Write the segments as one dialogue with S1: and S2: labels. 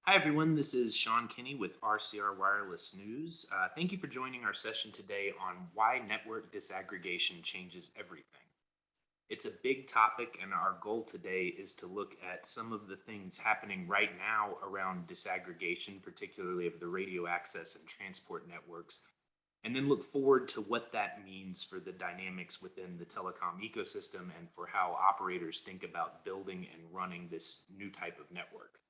S1: Hi, everyone. This is Sean Kinney with RCR Wireless News. Thank you for joining our session today on why network disaggregation changes everything. It's a big topic, and our goal today is to look at some of the things happening right now around disaggregation, particularly of the radio access and transport networks, and then look forward to what that means for the dynamics within the telecom ecosystem and for how operators think about building and running this new type of network.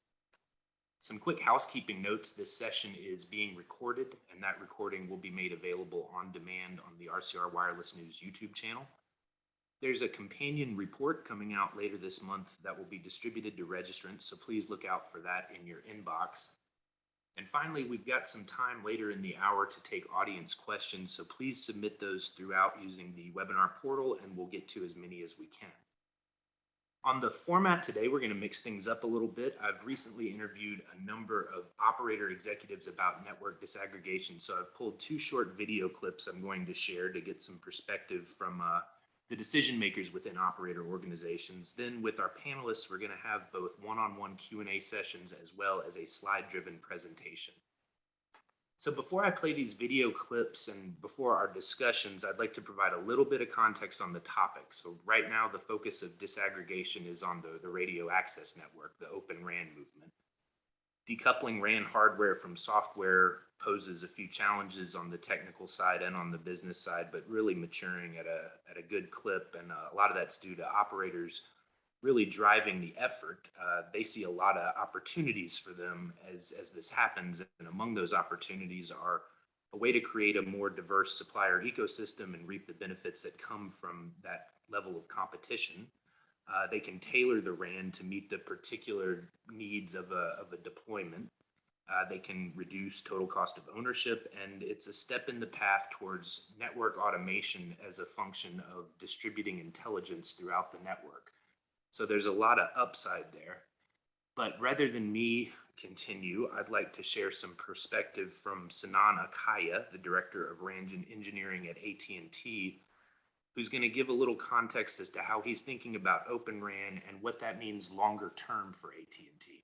S1: Some quick housekeeping notes. This session is being recorded, and that recording will be made available on demand on the RCR Wireless News YouTube channel. There's a companion report coming out later this month that will be distributed to registrants, so please look out for that in your inbox. And finally, we've got some time later in the hour to take audience questions, so please submit those throughout using the webinar portal, and we'll get to as many as we can. On the format today, we're going to mix things up a little bit. I've recently interviewed a number of operator executives about network disaggregation, so I've pulled two short video clips I'm going to share to get some perspective from the decision makers within operator organizations. Then with our panelists, we're going to have both one-on-one Q&A sessions as well as a slide-driven presentation. So before I play these video clips and before our discussions, I'd like to provide a little bit of context on the topic. So right now, the focus of disaggregation is on the radio access network, the Open RAN movement. Decoupling RAN hardware from software poses a few challenges on the technical side and on the business side, but really maturing at a good clip. And a lot of that's due to operators really driving the effort. They see a lot of opportunities for them as this happens. And among those opportunities are a way to create a more diverse supplier ecosystem and reap the benefits that come from that level of competition. They can tailor the RAN to meet the particular needs of a deployment. They can reduce total cost of ownership, and it's a step in the path towards network automation as a function of distributing intelligence throughout the network. So there's a lot of upside there. But rather than me continue, I'd like to share some perspective from Sinan Akaya, the Director of RAN Engineering at AT&T, who's going to give a little context as to how he's thinking about Open RAN and what that means longer term for AT&T.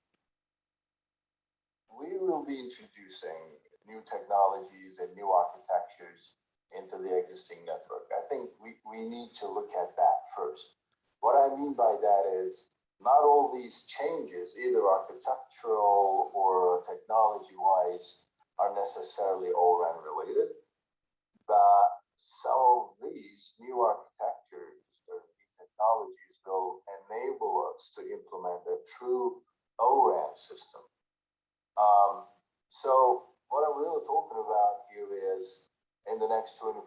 S2: We will be introducing new technologies and new architectures into the existing network. I think we need to look at that first. What I mean by that is not all these changes, either architectural or technology-wise, are necessarily O-RAN related, but some of these new architectures or new technologies will enable us to implement a true O-RAN system. So what I'm really talking about here is in the next 24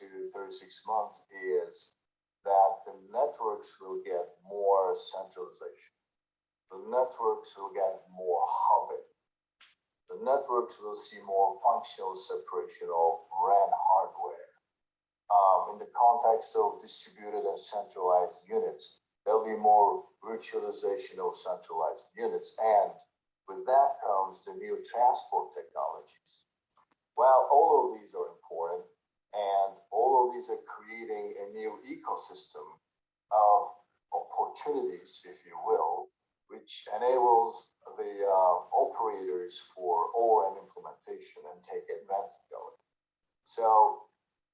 S2: to 36 months is that the networks will get more centralization. The networks will get more hubbing. The networks will see more functional separation of RAN hardware. In the context of distributed and centralized units, there'll be more virtualization of centralized units, and with that comes the new transport technologies. Well, all of these are important, and all of these are creating a new ecosystem of opportunities, if you will, which enables the operators for O-RAN implementation and take advantage of it. So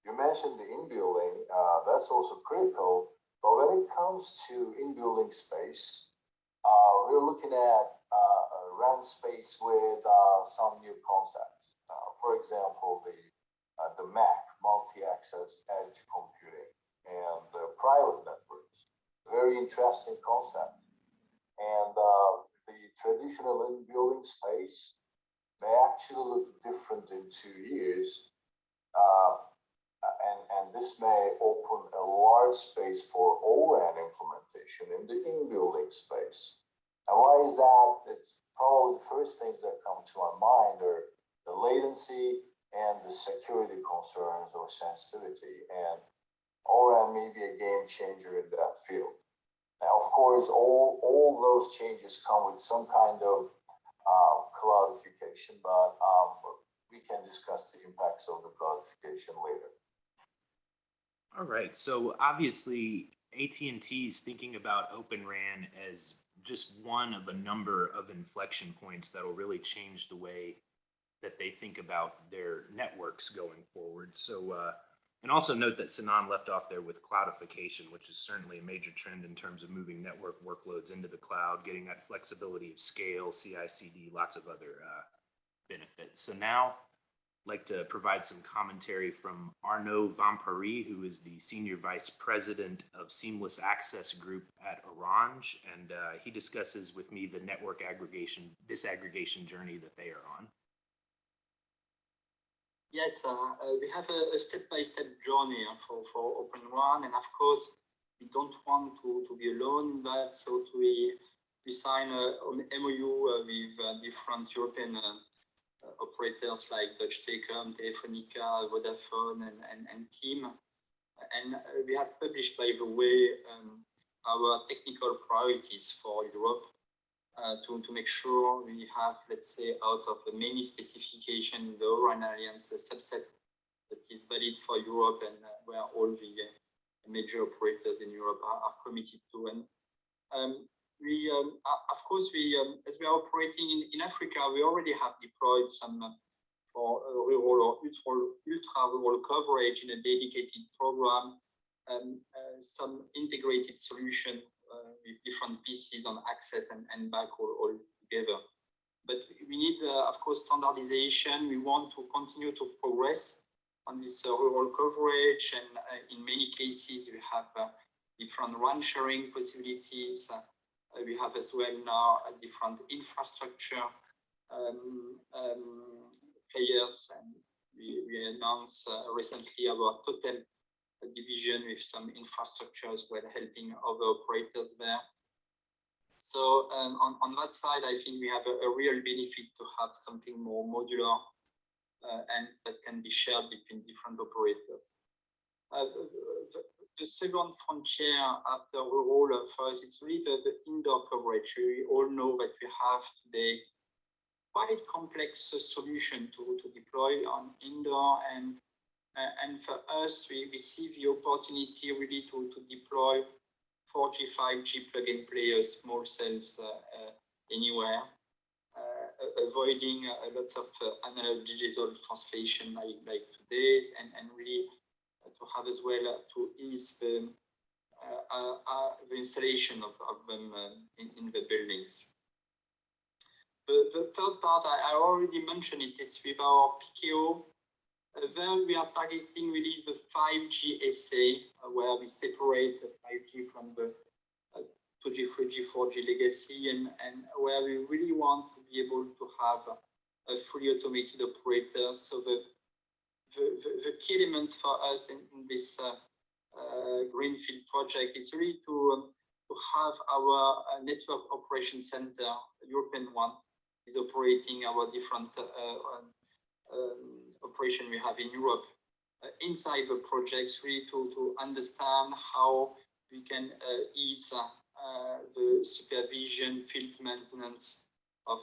S2: you mentioned the in-building, that's also critical, but when it comes to in-building space, we're looking at RAN space with some new concepts. For example, the MAC, multi-access edge computing, and the private networks. Very interesting concept. And the traditional in-building space may actually look different in 2 years. And this may open a large space for O-RAN implementation in the in-building space. And why is that? It's probably the first things that come to my mind are the latency and the security concerns or sensitivity. And O-RAN may be a game changer in that field. Now, of course, all those changes come with some kind of cloudification, but we can discuss the impacts of the cloudification later.
S1: All right, so obviously AT&T is thinking about Open RAN as just one of a number of inflection points that will really change the way that they think about their networks going forward. So, and also note that Sinan left off there with cloudification, which is certainly a major trend in terms of moving network workloads into the cloud, getting that flexibility of scale, CI/CD, lots of other benefits. So now I'd like to provide some commentary from Arnaud Vampary, who is the Senior Vice President of Seamless Access Group at Orange, and he discusses with me the network aggregation, disaggregation journey that they are on.
S3: Yes, we have a step-by-step journey for Open RAN, and of course, we don't want to be alone in that. So we sign an MOU with different European operators like Deutsche Telekom, Telefonica, Vodafone, and Team. And we have published, by the way, our technical priorities for Europe to make sure we have, let's say, out of the many specifications in the RAN Alliance, a subset that is valid for Europe and where all the major operators in Europe are committed to. And we, of course, as we are operating in Africa, we already have deployed some for rural or ultra rural coverage in a dedicated program, some integrated solution with different pieces on access and back all together. But we need, of course, standardization. We want to continue to progress on this rural coverage, and in many cases, we have different RAN sharing possibilities. We have as well now a different infrastructure players, and we announced recently our total division with some infrastructure as well, helping other operators there. So on that side, I think we have a real benefit to have something more modular and that can be shared between different operators. The second frontier after rural for us, it's really the indoor coverage. We all know that we have today quite complex solution to deploy on indoor, and for us, we see the opportunity really to deploy 4G, 5G plug-and-play small cells anywhere, avoiding lots of analog digital translation like today, and really to have as well to ease the installation of them in the buildings. The third part, I already mentioned it, it's with our PKO. Then we are targeting really the 5G SA, where we separate the 5G from the 2G, 3G, 4G legacy, and where we really want to be able to have a fully automated operator. So the key element for us in this Greenfield project is really to have our network operation center, European one, is operating our different operation we have in Europe inside the projects, really to understand how we can ease the supervision, field maintenance of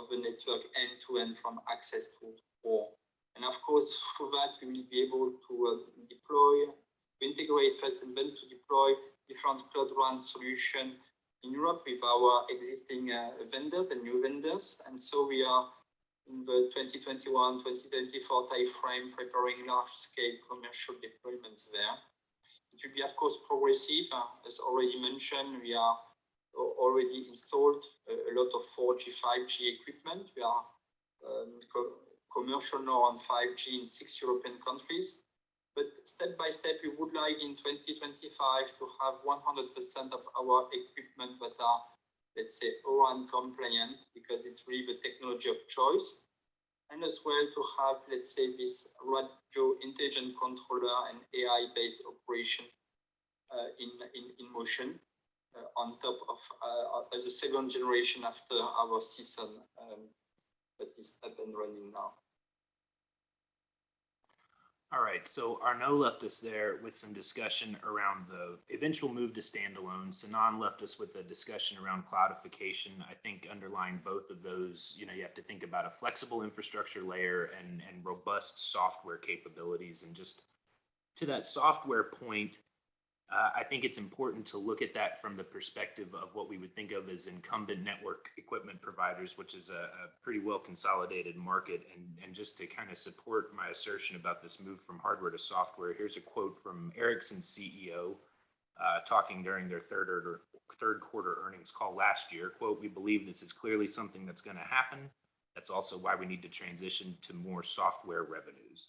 S3: the network end-to-end from access to core. And of course, for that, we will be able to deploy, to integrate first, and then to deploy different cloud RAN solution in Europe with our existing vendors and new vendors. And so we are in the 2021-2024 timeframe preparing large-scale commercial deployments there. It will be, of course, progressive. As already mentioned, we are already installed a lot of 4G, 5G equipment. We are commercial now on 5G in 6 European countries. But step by step, we would like in 2025 to have 100% of our equipment that are, let's say, ORAN compliant, because it's really the technology of choice. And as well to have, let's say, this radio intelligent controller and AI-based operation in motion on top of as a second generation after our season that is up and running now.
S1: All right, so Arnaud left us there with some discussion around the eventual move to standalone. Sinan left us with a discussion around cloudification. I think underlying both of those, you have to think about a flexible infrastructure layer and robust software capabilities. And just to that software point, I think it's important to look at that from the perspective of what we would think of as incumbent network equipment providers, which is a pretty well consolidated market. And just to kind of support my assertion about this move from hardware to software, here's a quote from Ericsson's CEO talking during their third quarter earnings call last year. Quote, "We believe this is clearly something that's going to happen. That's also why we need to transition to more software revenues."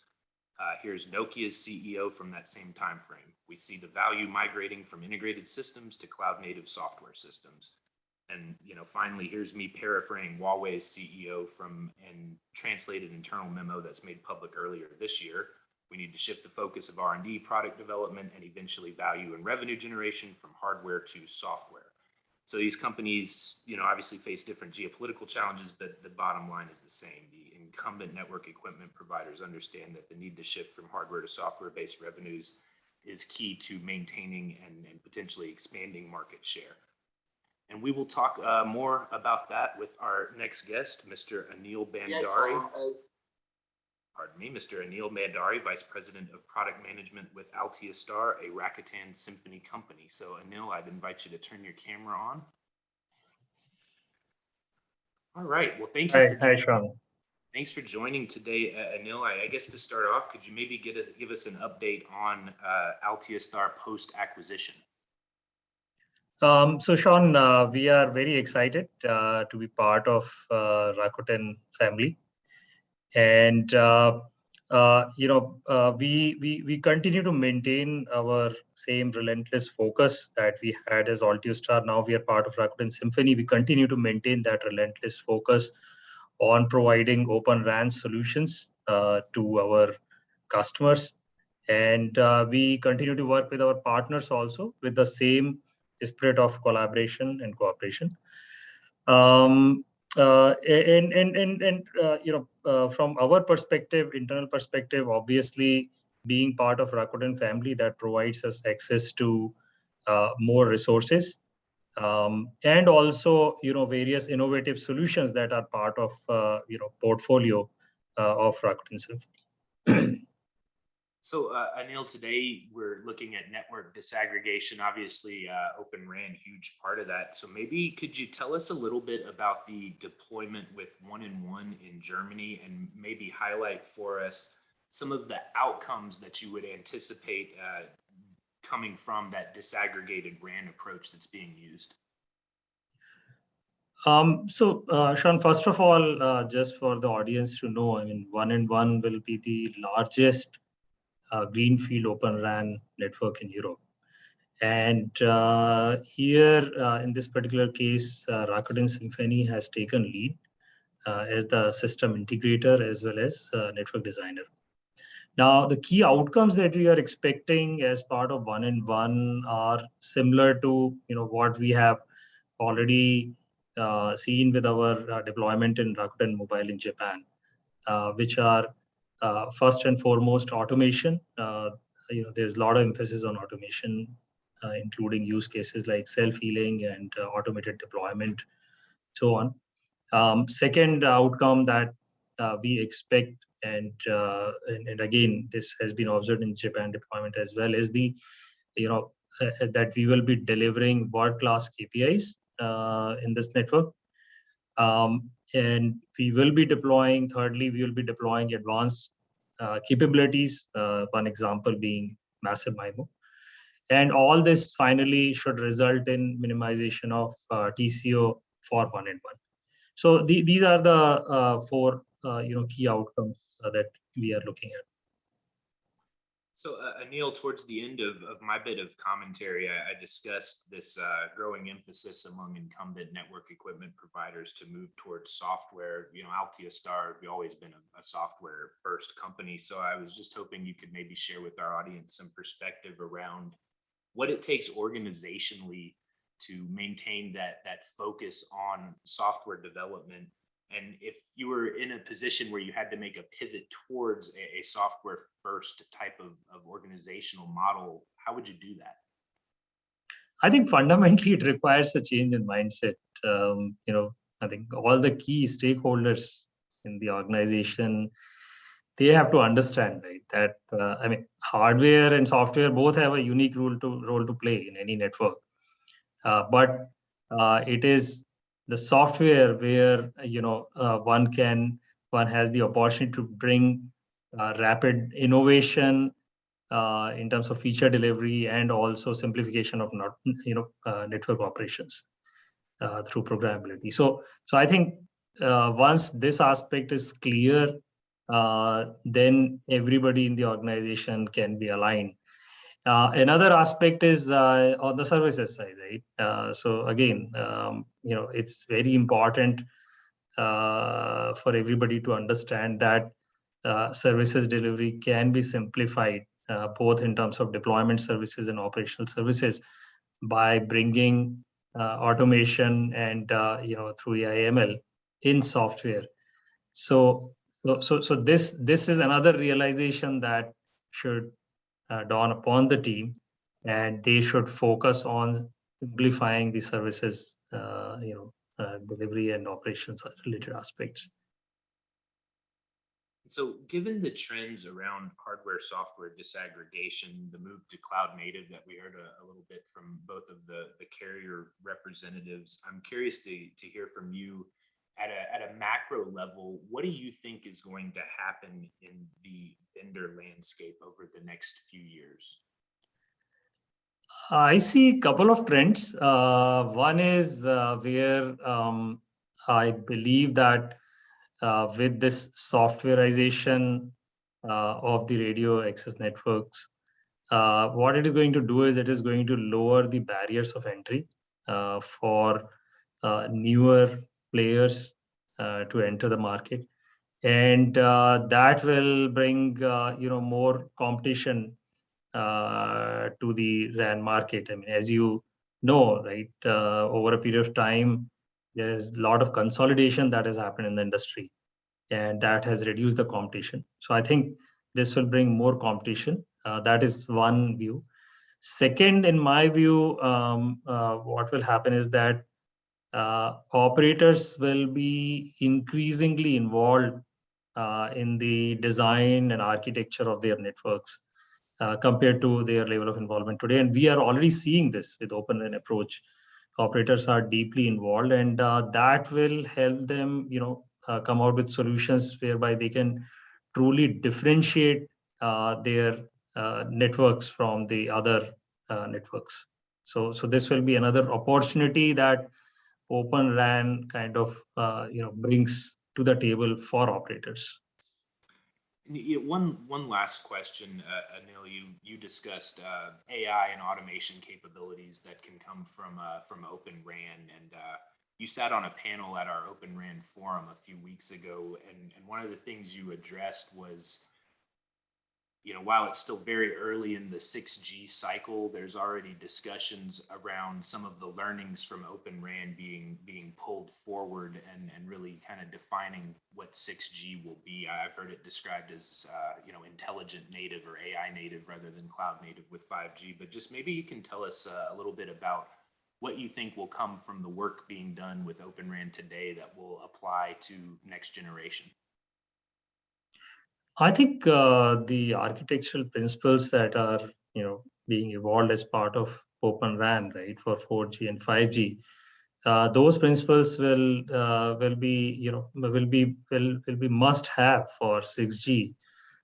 S1: Here's Nokia's CEO from that same time frame. "We see the value migrating from integrated systems to cloud native software systems." And finally, here's me paraphrasing Huawei's CEO from an translated internal memo that's made public earlier this year. "We need to shift the focus of R&D, product development, and eventually value and revenue generation from hardware to software." So these companies, obviously face different geopolitical challenges, but the bottom line is the same. The incumbent network equipment providers understand that the need to shift from hardware to software-based revenues is key to maintaining and potentially expanding market share. And we will talk more about that with our next guest, Mr. Anil Bandari. Mr. Anil Bandari, Vice President of Product Management with Altiostar, a Rakuten Symphony company. So Anil, I'd invite you to turn your camera on. All right, well, thank you.
S4: Hi, Sean.
S1: Thanks for joining today, Anil. I guess to start off, could you maybe give us an update on Altiostar post-acquisition?
S4: So Sean, we are very excited to be part of Rakuten family. And we continue to maintain our same relentless focus that we had as Altiostar. Now we are part of Rakuten Symphony. We continue to maintain that relentless focus on providing open RAN solutions to our customers. And we continue to work with our partners also with the same spirit of collaboration and cooperation. From our perspective, internal perspective, obviously being part of Rakuten family, that provides us access to more resources and also various innovative solutions that are part of portfolio of Rakuten Symphony.
S1: So Anil, today we're looking at network disaggregation. Obviously, Open RAN, huge part of that. So maybe could you tell us a little bit about the deployment with 1&1 in Germany, and maybe highlight for us some of the outcomes that you would anticipate coming from that disaggregated RAN approach that's being used?
S4: Sean, first of all, just for the audience to know, 1&1 will be the largest greenfield Open RAN network in Europe. And here, in this particular case, Rakuten Symphony has taken lead as the system integrator as well as network designer. Now, the key outcomes that we are expecting as part of 1&1 are similar to what we have already seen with our deployment in Rakuten Mobile in Japan, which are first and foremost automation. There's a lot of emphasis on automation, including use cases like self-healing and automated deployment, so on. Second outcome that we expect, and again, this has been observed in Japan deployment as well, is that we will be delivering world-class KPIs in this network. And we will be deploying, thirdly, we will be deploying advanced capabilities, one example being massive MIMO. And all this finally should result in minimization of TCO for 1&1. So these are the four key outcomes that we are looking at.
S1: So Anil, towards the end of my bit of commentary, I discussed this growing emphasis among incumbent network equipment providers to move towards software. Altiostar, we've always been a software first company. So I was just hoping you could maybe share with our audience some perspective around what it takes organizationally to maintain that focus on software development. And if you were in a position where you had to make a pivot towards a software first type of organizational model, how would you do that?
S4: I think fundamentally it requires a change in mindset. I think all the key stakeholders in the organization they have to understand, right, that I mean, hardware and software both have a unique role to play in any network. But it is the software where one has the opportunity to bring rapid innovation in terms of feature delivery and also simplification of network operations through programmability. So I think once this aspect is clear, then everybody in the organization can be aligned. Another aspect is on the services side, right? So again, it's very important for everybody to understand that services delivery can be simplified both in terms of deployment services and operational services by bringing automation and through AI/ML in software. So this is another realization that should dawn upon the team, and they should focus on simplifying the services, delivery and operations related aspects.
S1: So, given the trends around hardware software disaggregation, the move to cloud native that we heard a little bit from both of the carrier representatives, I'm curious to hear from you at a macro level. What do you think is going to happen in the vendor landscape over the next few years?
S4: I see a couple of trends. One is where I believe that with this softwareization of the radio access networks, what it is going to do is it is going to lower the barriers of entry for newer players to enter the market, and that will bring more competition to the RAN market. I mean, as you know, right, over a period of time, there is a lot of consolidation that has happened in the industry, and that has reduced the competition. So I think this will bring more competition. That is one view. Second, in my view, what will happen is that operators will be increasingly involved in the design and architecture of their networks compared to their level of involvement today. And we are already seeing this with open RAN approach. Operators are deeply involved, and that will help them, come out with solutions whereby they can truly differentiate their networks from the other networks. So this will be another opportunity that Open RAN kind of brings to the table for operators.
S1: One last question, Anil. You discussed AI and automation capabilities that can come from Open RAN, and you sat on a panel at our Open RAN forum a few weeks ago, and one of the things you addressed was, while it's still very early in the 6G cycle, there's already discussions around some of the learnings from Open RAN being pulled forward and really kind of defining what 6G will be. I've heard it described as intelligent native or AI native rather than cloud native with 5G. But just maybe you can tell us a little bit about what you think will come from the work being done with Open RAN today that will apply to next generation.
S4: I think the architectural principles that are being evolved as part of Open RAN, right, for 4G and 5G, those principles will be must have for 6G,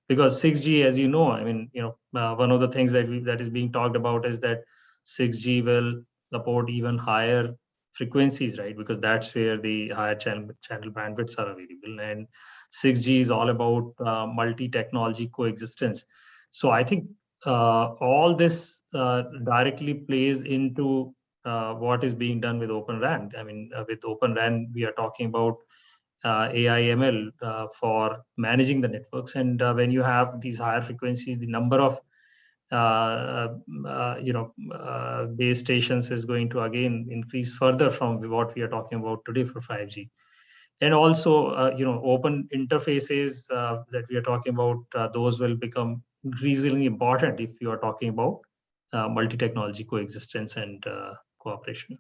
S4: because 6G, as you know, I mean, one of the things that is being talked about is that 6G will support even higher frequencies, right? Because that's where the higher channel bandwidths are available, and 6G is all about multi-technology coexistence. So I think all this directly plays into what is being done with Open RAN. I mean, with Open RAN, we are talking about AI/ML for managing the networks, and when you have these higher frequencies, the number of base stations is going to again increase further from what we are talking about today for 5G. And also, open interfaces that we are talking about, those will become increasingly important if you are talking about multi-technology coexistence and cooperation.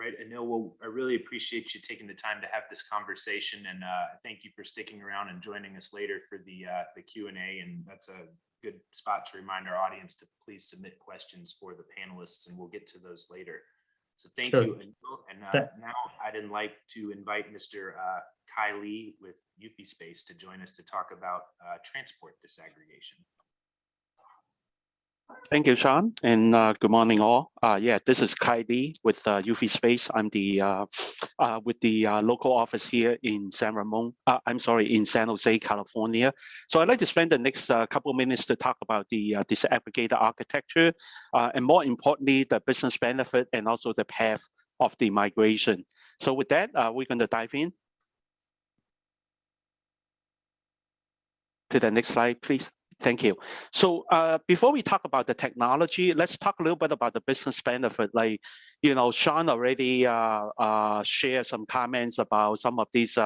S1: right, Anil, well, I really appreciate you taking the time to have this conversation, and thank you for sticking around and joining us later for the Q&A. And that's a good spot to remind our audience to please submit questions for the panelists, and we'll get to those later. So thank
S4: Sure.
S1: you, Anil. And now I'd like to invite Mr. Kai Lee with Eufy Space to join us to talk about transport disaggregation.
S5: Thank you, Sean, and good morning, all. Yeah, this is Kai Lee with Eufy Space. I'm the with the local office here in San Jose, California. So I'd like to spend the next couple of minutes to talk about the disaggregated architecture, and more importantly, the business benefit and also the path of the migration. So with that, we're going to dive in. To the next slide, please. Thank you. So before we talk about the technology, let's talk a little bit about the business benefit. Like, you know, Sean already shared some comments about some of these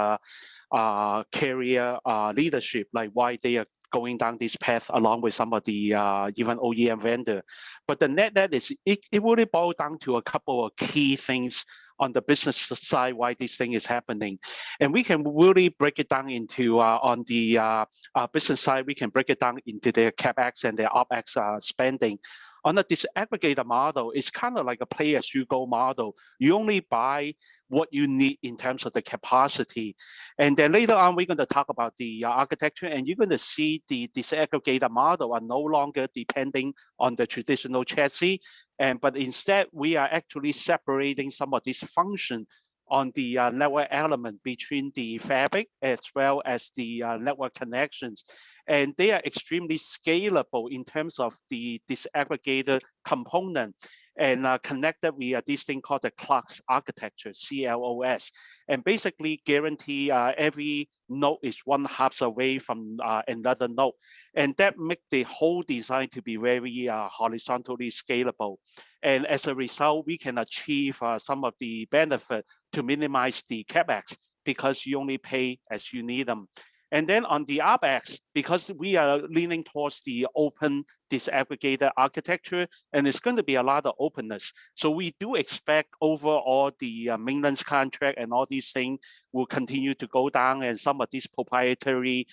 S5: carrier leadership, like why they are going down this path along with some of the even OEM vendor. But the net is, it really boils down to a couple of key things on the business side, why this thing is happening. And we can really break it down into, on the business side, we can break it down into their CapEx and their OpEx spending. On the disaggregator model, it's kind of like a pay-as-you-go model. You only buy what you need in terms of the capacity. And then later on, we're going to talk about the architecture, and you're going to see the disaggregator model are no longer depending on the traditional chassis, but instead, we are actually separating some of this function on the network element between the fabric as well as the network connections. And they are extremely scalable in terms of the disaggregated component and connected via this thing called the CLOS architecture, CLOS, and basically guarantee every node is 1 hop away from another node. And that makes the whole design to be very horizontally scalable. And as a result, we can achieve some of the benefit to minimize the CapEx because you only pay as you need them. And then on the OpEx, because we are leaning towards the open disaggregated architecture, and it's going to be a lot of openness. So we do expect overall the maintenance contract and all these things will continue to go down, and some of these proprietary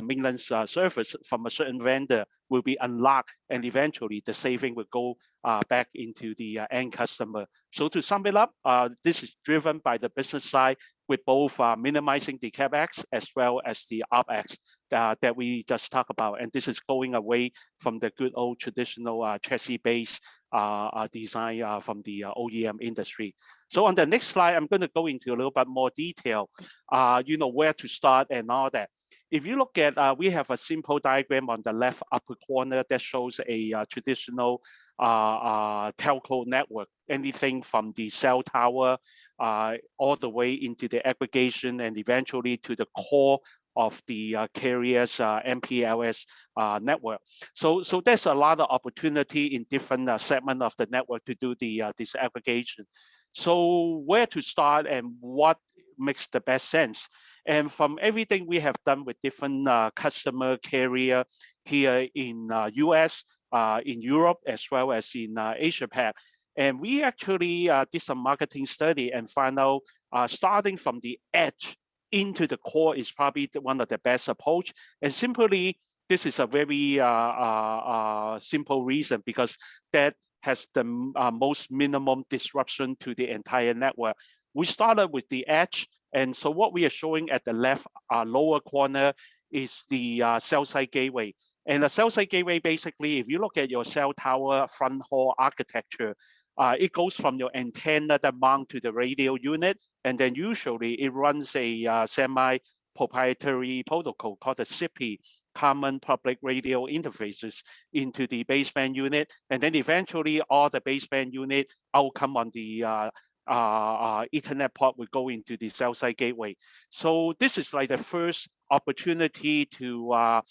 S5: maintenance service from a certain vendor will be unlocked, and eventually the saving will go back into the end customer. So to sum it up, this is driven by the business side with both minimizing the CapEx as well as the OpEx that we just talked about. And this is going away from the good old traditional chassis-based design from the OEM industry. So on the next slide, I'm going to go into a little bit more detail, you know, where to start and all that. If you look at, we have a simple diagram on the left upper corner that shows a traditional telco network, anything from the cell tower all the way into the aggregation and eventually to the core of the carrier's MPLS network. So there's a lot of opportunity in different segments of the network to do the disaggregation. So where to start and what makes the best sense? And from everything we have done with different customer carrier here in US, in Europe, as well as in Asia Pac, and we actually did some marketing study and found out starting from the edge into the core is probably one of the best approach. And simply, this is a very simple reason because that has the most minimum disruption to the entire network. We started with the edge. And so what we are showing at the left lower corner is the cell site gateway. And the cell site gateway, basically, if you look at your cell tower front hall architecture, it goes from your antenna that mount to the radio unit, and then usually it runs a semi-proprietary protocol called the CPI, Common Public Radio Interfaces, into the baseband unit, and then eventually all the baseband unit outcome on the Ethernet port will go into the cell site gateway. So this is like the first opportunity to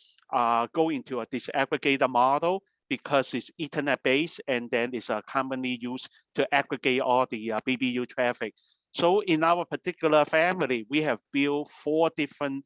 S5: go into a disaggregator model because it's Ethernet based and then it's commonly used to aggregate all the BBU traffic. So in our particular family, we have built 4 different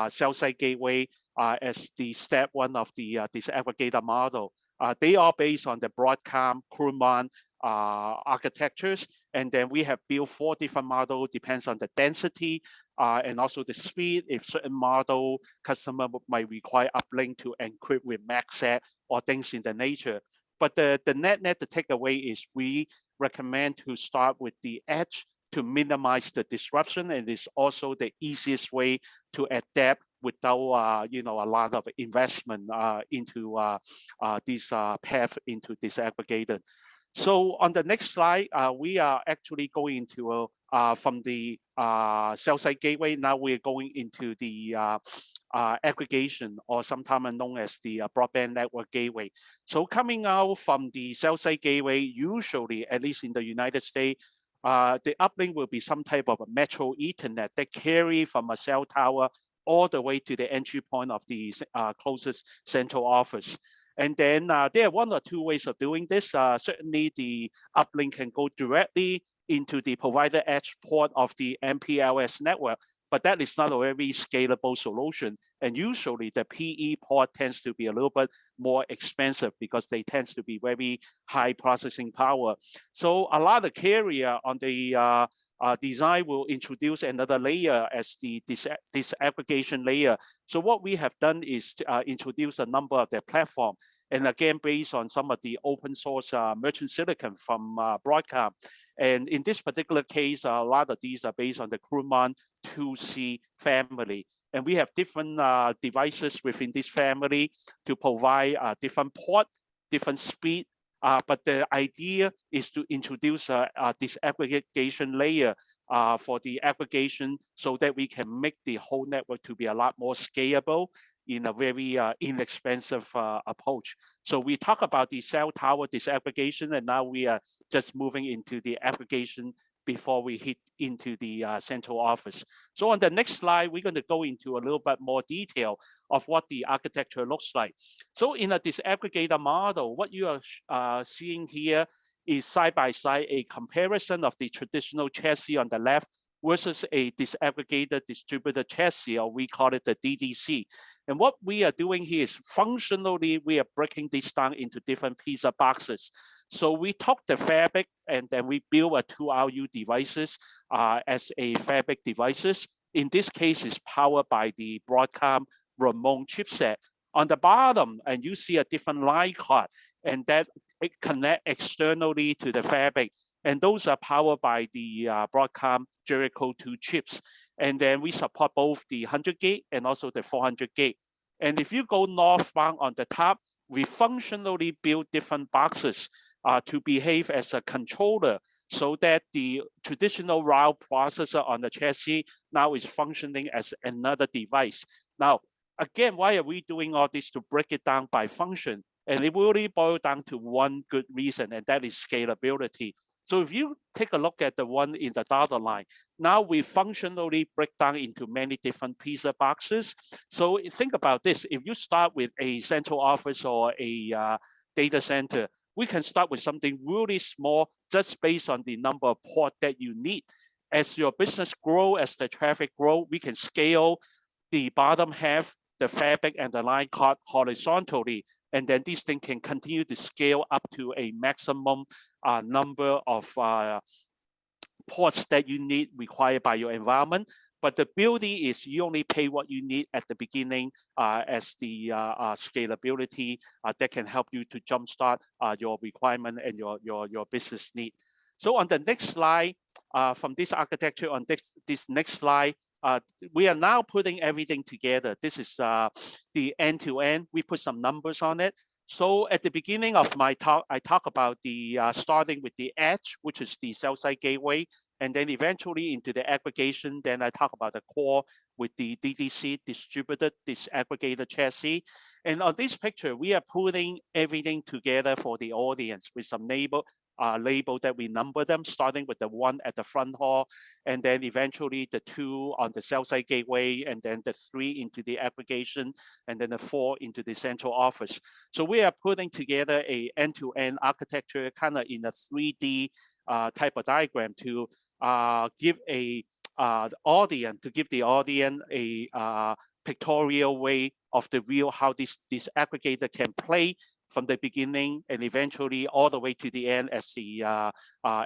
S5: cell site gateway as the step 1 of the disaggregator model. They are based on the Broadcom Crewman architectures. And then we have built 4 different models, depends on the density and also the speed. If certain model customer might require uplink to encrypt with MACsec or things in the nature. But the the takeaway is we recommend to start with the edge to minimize the disruption, and it's also the easiest way to adapt without a lot of investment into this path into disaggregated. So on the next slide, we are actually going into from the cell site gateway. Now we're going into the aggregation, or sometimes known as the broadband network gateway. So coming out from the cell site gateway, usually, at least in the United States, the uplink will be some type of a metro Ethernet that carry from a cell tower all the way to the entry point of the closest central office. And then there are 1 or 2 ways of doing this. Certainly the uplink can go directly into the provider edge port of the MPLS network, but that is not a very scalable solution. And usually the PE port tends to be a little bit more expensive because they tend to be very high processing power. So a lot of carrier on the design will introduce another layer as the disaggregation layer. So what we have done is to, introduce a number of their platform. And again, based on some of the open source merchant silicon from Broadcom. And in this particular case, a lot of these are based on the Crewman 2C family. And we have different devices within this family to provide different port, different speed. But the idea is to introduce this aggregation layer for the aggregation so that we can make the whole network to be a lot more scalable in a very inexpensive approach. So we talk about the cell tower disaggregation, and now we are just moving into the aggregation before we hit into the central office. So on the next slide, we're going to go into a little bit more detail of what the architecture looks like. So in a disaggregator model, what you are seeing here is side by side a comparison of the traditional chassis on the left versus a disaggregated distributed chassis, or we call it the DDC. And what we are doing here is functionally, we are breaking this down into different pizza boxes. So we took the fabric and then we build a 2RU devices as a fabric devices. In this case, it's powered by the Broadcom Ramon chipset. On the bottom, and you see a different line card, and that it connect externally to the fabric. And those are powered by the Broadcom Jericho 2 chips. And then we support both the 100 gig and also the 400 gig. And if you go northbound on the top, we functionally build different boxes to behave as a controller so that the traditional route processor on the chassis now is functioning as another device. Now, again, why are we doing all this? To break it down by function? And it really boils down to one good reason, and that is scalability. So if you take a look at the one in the dotted line, now we functionally break down into many different pizza boxes. So think about this. If you start with a central office or a data center, we can start with something really small just based on the number of ports that you need. As your business grow, as the traffic grow, we can scale the bottom half, the fabric and the line card horizontally. And then this thing can continue to scale up to a maximum number of ports that you need required by your environment. But the beauty is you only pay what you need at the beginning as the scalability that can help you to jumpstart your requirement and your business need. So on the next slide, from this architecture on this next slide, we are now putting everything together. This is the end-to-end. We put some numbers on it. So at the beginning of my talk, I talk about the starting with the edge, which is the cell site gateway, and then eventually into the aggregation. Then I talk about the core with the DDC, distributed disaggregated chassis. And on this picture, we are putting everything together for the audience with some label that we number them, starting with the 1 at the front hall, and then eventually the 2 on the cell site gateway, and then the 3 into the aggregation, and then the 4 into the central office. So we are putting together a end-to-end architecture, kind of in a 3D type of diagram to give the audience a pictorial way of the real how this aggregator can play from the beginning and eventually all the way to the end as the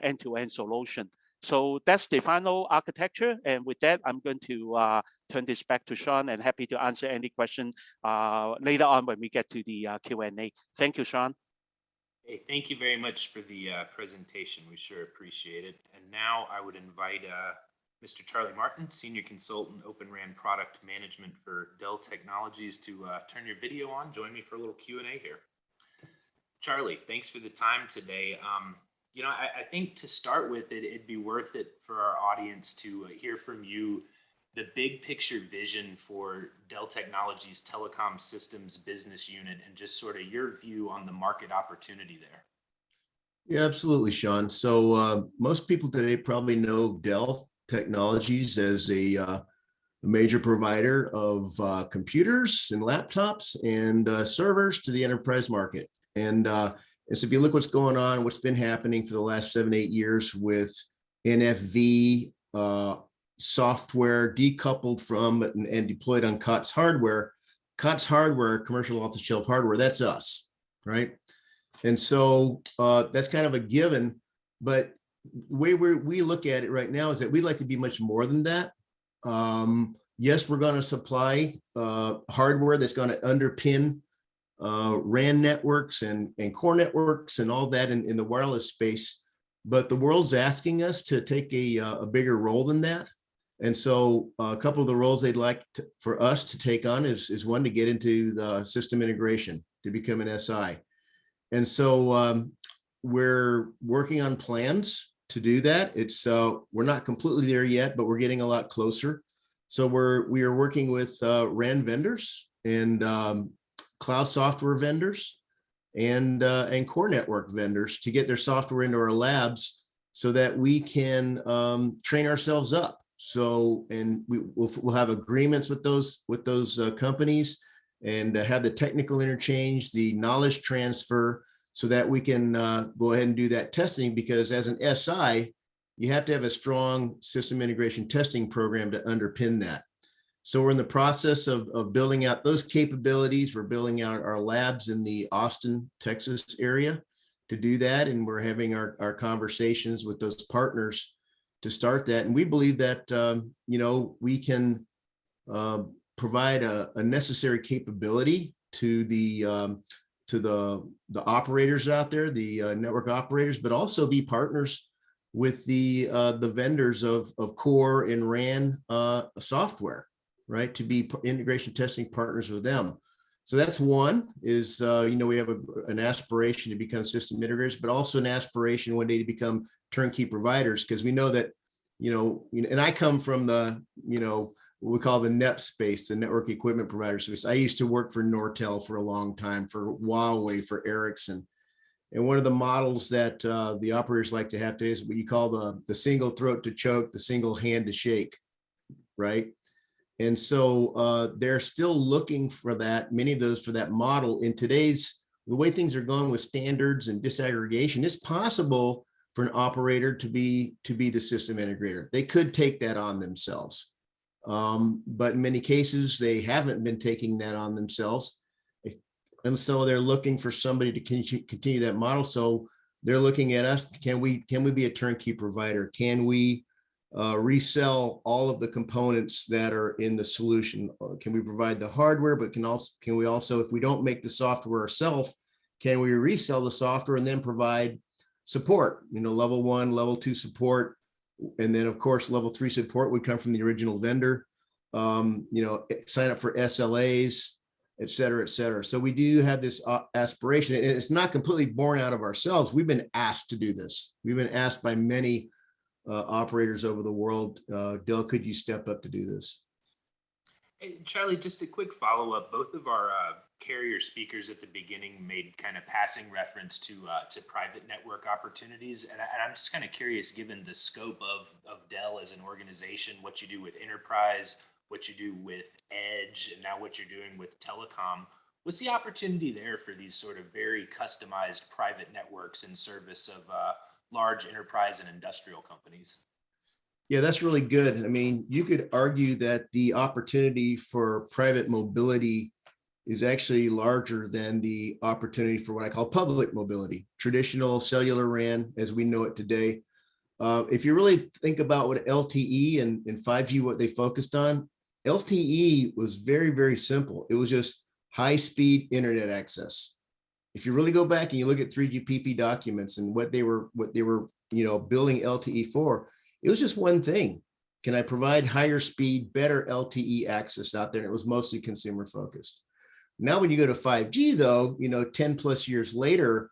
S5: end-to-end solution. So that's the final architecture. And with that, I'm going to turn this back to Sean and happy to answer any question later on when we get to the Q&A. Thank you, Sean.
S1: Hey, thank you very much for the presentation. We sure appreciate it. And now I would invite Mr. Charlie Martin, Senior Consultant, Open RAN Product Management for Dell Technologies, to turn your video on. Join me for a little Q&A here. Charlie, thanks for the time today. You know, I think to start with, it'd be worth it for our audience to hear from you the big picture vision for Dell Technologies Telecom Systems business unit and just sort of your view on the market opportunity there.
S6: Yeah, absolutely, Sean. So most people today probably know Dell Technologies as a major provider of computers and laptops and servers to the enterprise market. And so if you look what's going on, what's been happening for the last 7-8 years with NFV software decoupled from and deployed on COTS hardware, commercial off-the-shelf hardware, that's us, right? And so that's kind of a given, but the way we look at it right now is that we'd like to be much more than that. Yes, we're going to supply hardware that's going to underpin RAN networks and core networks and all that in the wireless space, but the world's asking us to take a bigger role than that. And so a couple of the roles they'd like for us to take on is one, to get into the system integration, to become an SI. And so we're working on plans to do that. It's we're not completely there yet, but we're getting a lot closer. So we are working with RAN vendors and cloud software vendors and core network vendors to get their software into our labs so that we can train ourselves up. So, and we'll have agreements with those companies and have the technical interchange, the knowledge transfer, so that we can go ahead and do that testing, because as an SI, you have to have a strong system integration testing program to underpin that. So we're in the process of building out those capabilities. We're building out our labs in the Austin, Texas area to do that. And we're having our conversations with those partners to start that. And we believe that, you know, we can provide a necessary capability to the operators out there, the network operators, but also be partners with the vendors of core and RAN software, right? To be integration testing partners with them. So that's one is, you know, we have an aspiration to become system integrators, but also an aspiration one day to become turnkey providers, because we know that, you know, and I come from the, you know, what we call the NEP space, the network equipment provider space. I used to work for Nortel for a long time, for Huawei, for Ericsson. And one of the models that the operators like to have today is what you call the single throat to choke, the single hand to shake, right? And so they're still looking for that, many of those for that model. In today's, the way things are going with standards and disaggregation, it's possible for an operator to be the system integrator. They could take that on themselves. But in many cases, they haven't been taking that on themselves. And so they're looking for somebody to continue that model. So they're looking at us. Can we be a turnkey provider? Can we resell all of the components that are in the solution? Can we provide the hardware, but can we also, if we don't make the software ourselves, can we resell the software and then provide support, you know, level 1, level 2 support. And then of course, level 3 support would come from the original vendor, you know, sign up for SLAs, et cetera, et cetera. So we do have this aspiration, and it's not completely born out of ourselves. We've been asked to do this. We've been asked by many operators over the world. Dell, could you step up to do this?
S1: Hey, Charlie, just a quick follow-up. Both of our carrier speakers at the beginning made kind of passing reference to private network opportunities. And I'm just kind of curious, given the scope of Dell as an organization, what you do with enterprise, what you do with edge, and now what you're doing with telecom, what's the opportunity there for these sort of very customized private networks in service of large enterprise and industrial companies?
S6: Yeah, that's really good. I mean, you could argue that the opportunity for private mobility is actually larger than the opportunity for what I call public mobility, traditional cellular RAN as we know it today. If you really think about what LTE and 5G, what they focused on, LTE was very, very simple. It was just high-speed internet access. If you really go back and you look at 3GPP documents and what they were, building LTE for, it was just one thing. Can I provide higher speed, better LTE access out there? And it was mostly consumer focused. Now, when you go to 5G, though, 10 plus years later,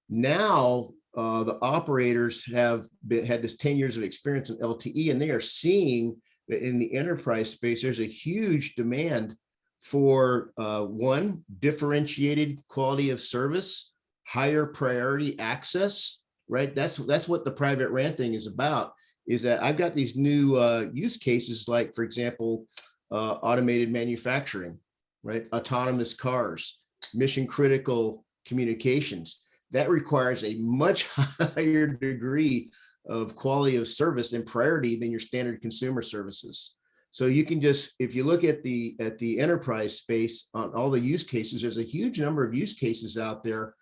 S6: now the operators had this 10 years of experience in LTE, and they are seeing that in the enterprise space, there's a huge demand for one, differentiated quality of service, higher priority access, right? That's what the private RAN thing is about, is that I've got these new use cases, like, for example, automated manufacturing, right? Autonomous cars, mission critical communications. That requires a much higher degree of quality of service and priority than your standard consumer services. So you can just, if you look at the enterprise space on all the use cases, there's a huge number of use cases out there,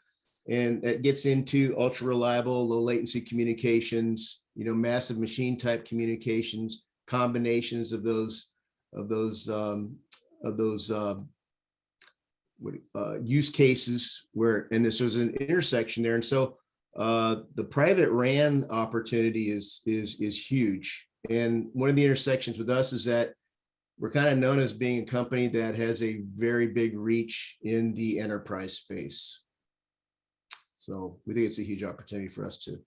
S6: and it gets into ultra reliable, low latency communications, massive machine type communications, combinations of those use cases where, and this was an intersection there. And so the private RAN opportunity is huge. And one of the intersections with us is that we're kind of known as being a company that has a very big reach in the enterprise space. So we think it's a huge opportunity for us too.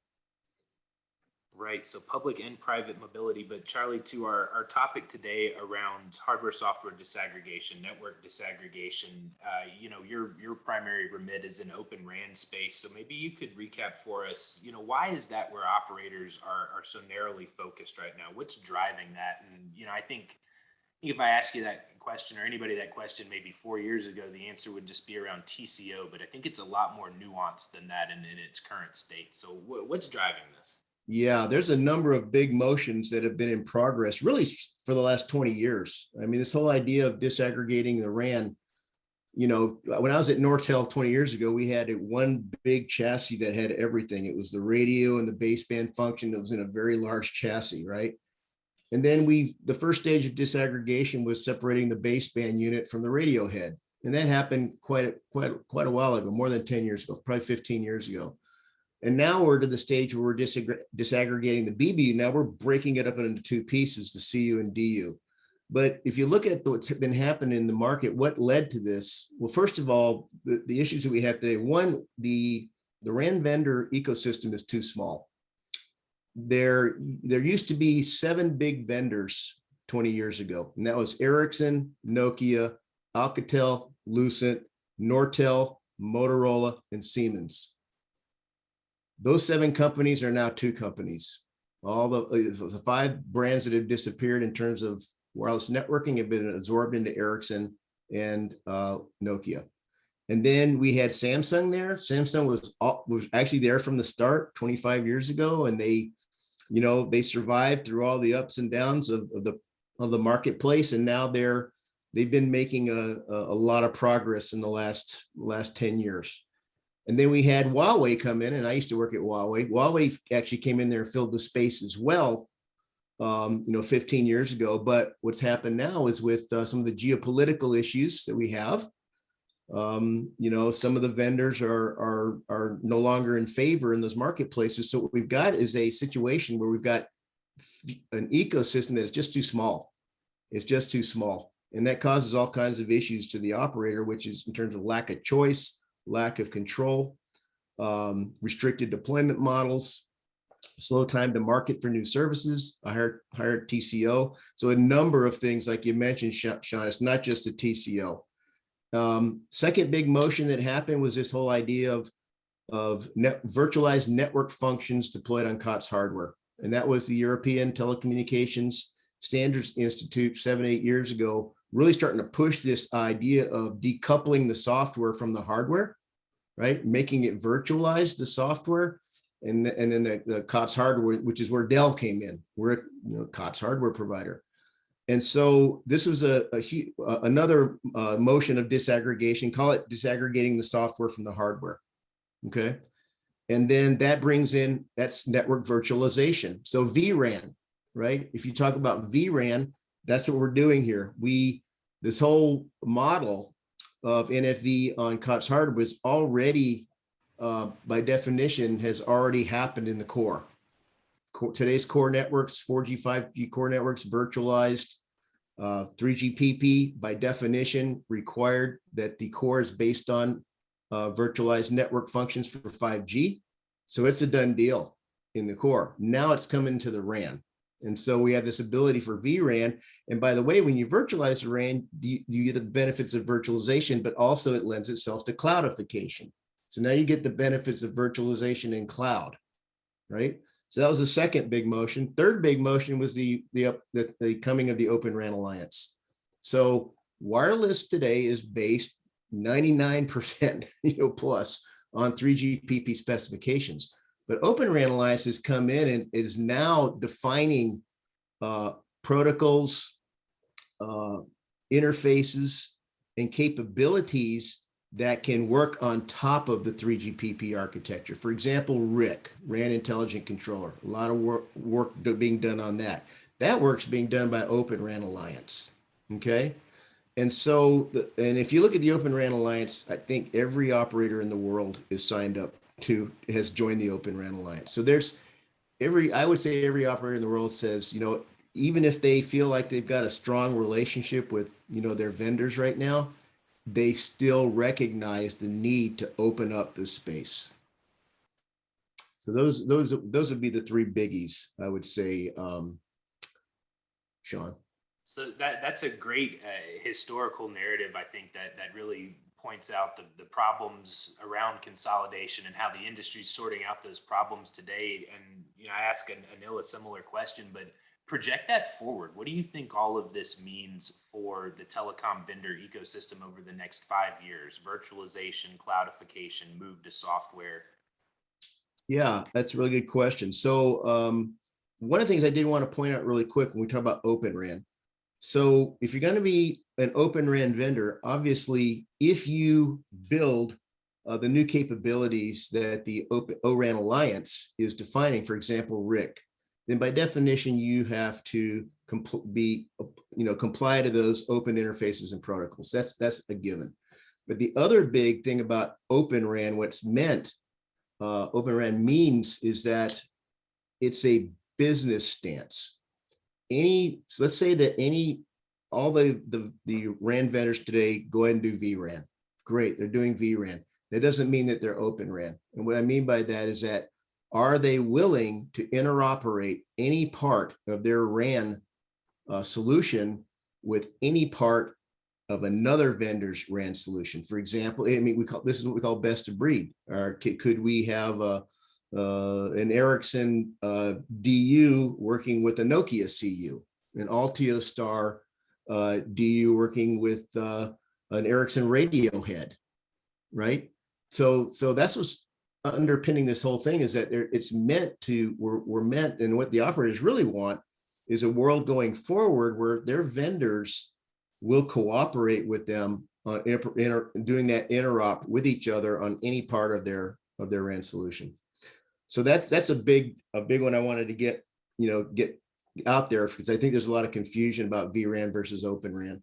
S1: Right, so public and private mobility, but Charlie, to our topic today around hardware software disaggregation, network disaggregation, your primary remit is in open RAN space. So maybe you could recap for us, why is that where operators are so narrowly focused right now? What's driving that? And, I think if I ask you that question, or anybody that question maybe 4 years ago, the answer would just be around TCO, but I think it's a lot more nuanced than that in its current state. So what's driving this?
S6: Yeah, there's a number of big motions that have been in progress really for the last 20 years. I mean, this whole idea of disaggregating the RAN, when I was at Nortel 20 years ago, we had one big chassis that had everything. It was the radio and the baseband function that was in a very large chassis, right? And then the first stage of disaggregation was separating the baseband unit from the radio head. And that happened quite a while ago, more than 10 years ago, probably 15 years ago. And now we're to the stage where we're disaggregating the BBU. Now we're breaking it up into two pieces, the CU and DU. But if you look at what's been happening in the market, what led to this? Well, first of all, the issues that we have today, one, the RAN vendor ecosystem is too small. There used to be 7 big vendors 20 years ago, and that was Ericsson, Nokia, Alcatel, Lucent, Nortel, Motorola, and Siemens. Those 7 companies are now 2 companies. All the 5 brands that have disappeared in terms of wireless networking have been absorbed into Ericsson and Nokia. And then we had Samsung there. Samsung was actually there from the start 25 years ago, and they survived through all the ups and downs of the marketplace, and now they've been making a lot of progress in the last 10 years. And then we had Huawei come in, and I used to work at Huawei. Huawei actually came in there and filled the space as well, 15 years ago. But what's happened now is with some of the geopolitical issues that we have, some of the vendors are no longer in favor in those marketplaces. So what we've got is a situation where we've got an ecosystem that is just too small. It's just too small. And that causes all kinds of issues to the operator, which is in terms of lack of choice, lack of control, restricted deployment models, slow time to market for new services, a higher TCO. So a number of things, like you mentioned, Sean, it's not just the TCO. Second big motion that happened was this whole idea of virtualized network functions deployed on COTS hardware. And that was the European Telecommunications Standards Institute 7-8 years ago, really starting to push this idea of decoupling the software from the hardware, right? Making it virtualized, the software, and then the COTS hardware, which is where Dell came in. We're a COTS hardware provider. And so this was another motion of disaggregation, call it disaggregating the software from the hardware. Okay. And then that brings in, that's network virtualization. So vRAN, right? If you talk about vRAN, that's what we're doing here. This whole model of NFV on COTS hardware was already, by definition, has already happened in the core. Today's core networks, 4G, 5G core networks, virtualized, 3GPP by definition required that the core is based on virtualized network functions for 5G. So it's a done deal in the core. Now it's coming to the RAN. And so we have this ability for vRAN. And by the way, when you virtualize the RAN, you get the benefits of virtualization, but also it lends itself to cloudification. So now you get the benefits of virtualization in cloud, right? So that was the second big motion. Third big motion was the coming of the Open RAN Alliance. So wireless today is based 99% plus on 3GPP specifications. But Open RAN Alliance has come in and is now defining protocols, interfaces, and capabilities that can work on top of the 3GPP architecture. For example, RIC, RAN Intelligent Controller, a lot of work being done on that. That work's being done by Open RAN Alliance, okay? And so, and if you look at the Open RAN Alliance, I think every operator in the world is signed up has joined the Open RAN Alliance. So I would say every operator in the world says, even if they feel like they've got a strong relationship with, their vendors right now, they still recognize the need to open up this space. So those would be the three biggies, I would say, Sean.
S1: So that's a great historical narrative, I think, that really points out the problems around consolidation and how the industry's sorting out those problems today. And I ask Anil a similar question, but project that forward. What do you think all of this means for the telecom vendor ecosystem over the next 5 years? Virtualization, cloudification, move to software.
S6: Yeah, that's a really good question. So one of the things I did want to point out really quick when we talk about Open RAN. So if you're going to be an Open RAN vendor, obviously, if you build the new capabilities that the ORAN Alliance is defining, for example, RIC, then by definition, you have to comply to those open interfaces and protocols. That's a given. But the other big thing about Open RAN, what's meant, Open RAN means is that it's a business stance. So let's say that all the RAN vendors today go ahead and do vRAN. Great, they're doing vRAN. That doesn't mean that they're Open RAN. And what I mean by that is that, are they willing to interoperate any part of their RAN solution with any part of another vendor's RAN solution? For example, this is what we call best of breed. Or could we have an Ericsson DU working with a Nokia CU, an Altiostar DU working with an Ericsson radio head, right? So that's what's underpinning this whole thing, is that it's meant to, we're meant, and what the operators really want is a world going forward where their vendors will cooperate with them on doing that interop with each other on any part of their RAN solution. So that's a big one I wanted to get out there, because I think there's a lot of confusion about vRAN versus Open RAN.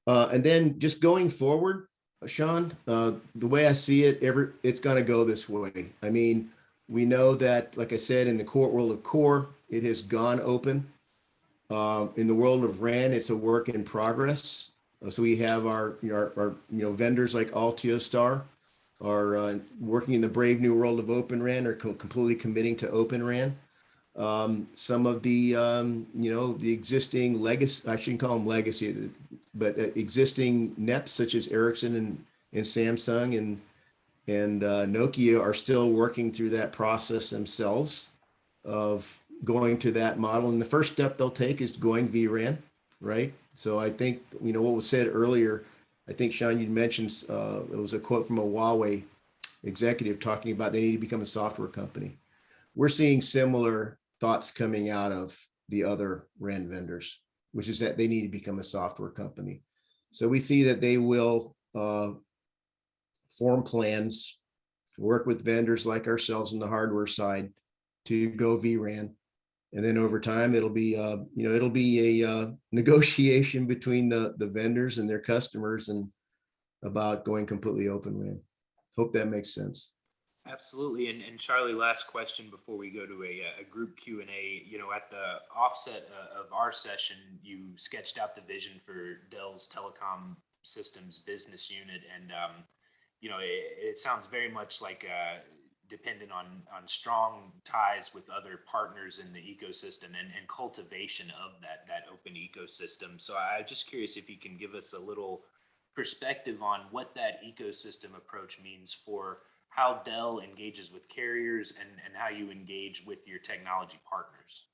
S6: And then just going forward, Sean, the way I see it, it's going to go this way. I mean, we know that, like I said, in the world of core, it has gone open. In the world of RAN, it's a work in progress. So we have our vendors like Altiostar are working in the brave new world of Open RAN, or completely committing to Open RAN. Some of the the existing legacy, I shouldn't call them legacy, but existing NEPs such as Ericsson and Samsung and Nokia are still working through that process themselves of going to that model. And the first step they'll take is going vRAN, right? So I think, what was said earlier, I think, Sean, you mentioned, it was a quote from a Huawei executive talking about they need to become a software company. We're seeing similar thoughts coming out of the other RAN vendors. which is that they need to become a software company. So we see that they will form plans, work with vendors like ourselves on the hardware side to go vRAN. And then over time, it'll be it'll be a negotiation between the vendors and their customers and about going completely open RAN. Hope that makes sense.
S1: Absolutely. And Charlie, last question before we go to a group Q&A. At the offset of our session, you sketched out the vision for Dell's telecom systems business unit. And, it sounds very much like dependent on strong ties with other partners in the ecosystem and cultivation of that open ecosystem. So I'm just curious if you can give us a little perspective on what that ecosystem approach means for how Dell engages with carriers and how you engage with your technology partners.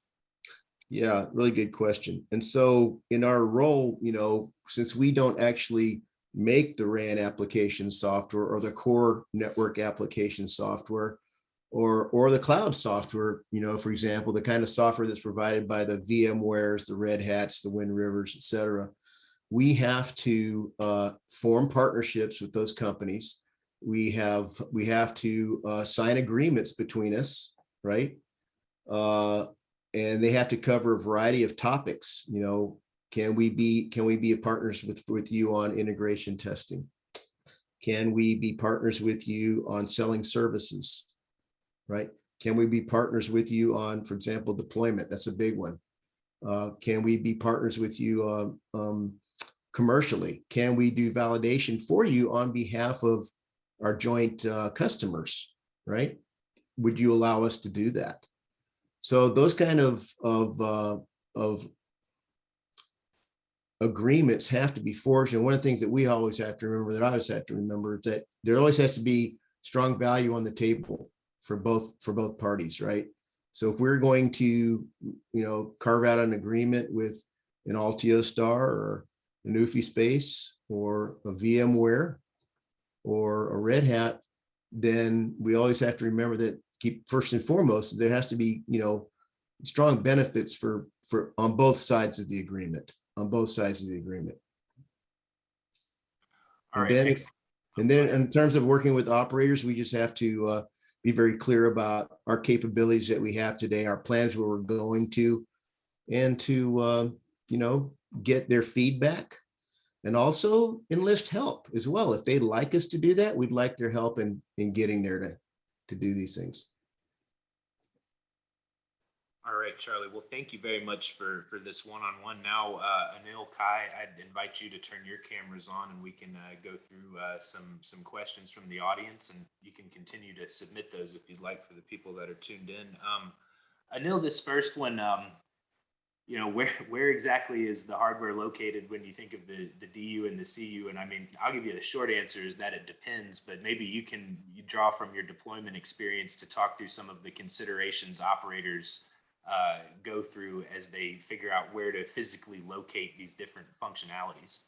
S6: Yeah, really good question. And so in our role, since we don't actually make the RAN application software or the core network application software or the cloud software, for example, the kind of software that's provided by the VMwares, the Red Hats, the Wind Rivers, et cetera, we have to form partnerships with those companies. We have to sign agreements between us, right? And they have to cover a variety of topics. Can we be partners with you on integration testing? Can we be partners with you on selling services, right? Can we be partners with you on, for example, deployment? That's a big one. Can we be partners with you commercially? Can we do validation for you on behalf of our joint customers, right? Would you allow us to do that? So those kind of agreements have to be forged. And one of the things that we always have to remember, that I always have to remember, is that there always has to be strong value on the table for both parties, right? So if we're going to, carve out an agreement with an Altiostar or an UFI Space or a VMware or a Red Hat, then we always have to remember that first and foremost, there has to be, strong benefits for on both sides of the agreement,
S1: All right.
S6: And then in terms of working with operators, we just have to be very clear about our capabilities that we have today, our plans where we're going to, and to, get their feedback and also enlist help as well. If they'd like us to do that, we'd like their help in getting there to do these things.
S1: All right, Charlie. Well, thank you very much for this one-on-one. Now, Anil, Kai, I'd invite you to turn your cameras on and we can go through some questions from the audience, and you can continue to submit those if you'd like for the people that are tuned in. Anil, this first one, where exactly is the hardware located when you think of the DU and the CU? And I mean, I'll give you the short answer is that it depends, but maybe you draw from your deployment experience to talk through some of the considerations operators go through as they figure out where to physically locate these different functionalities.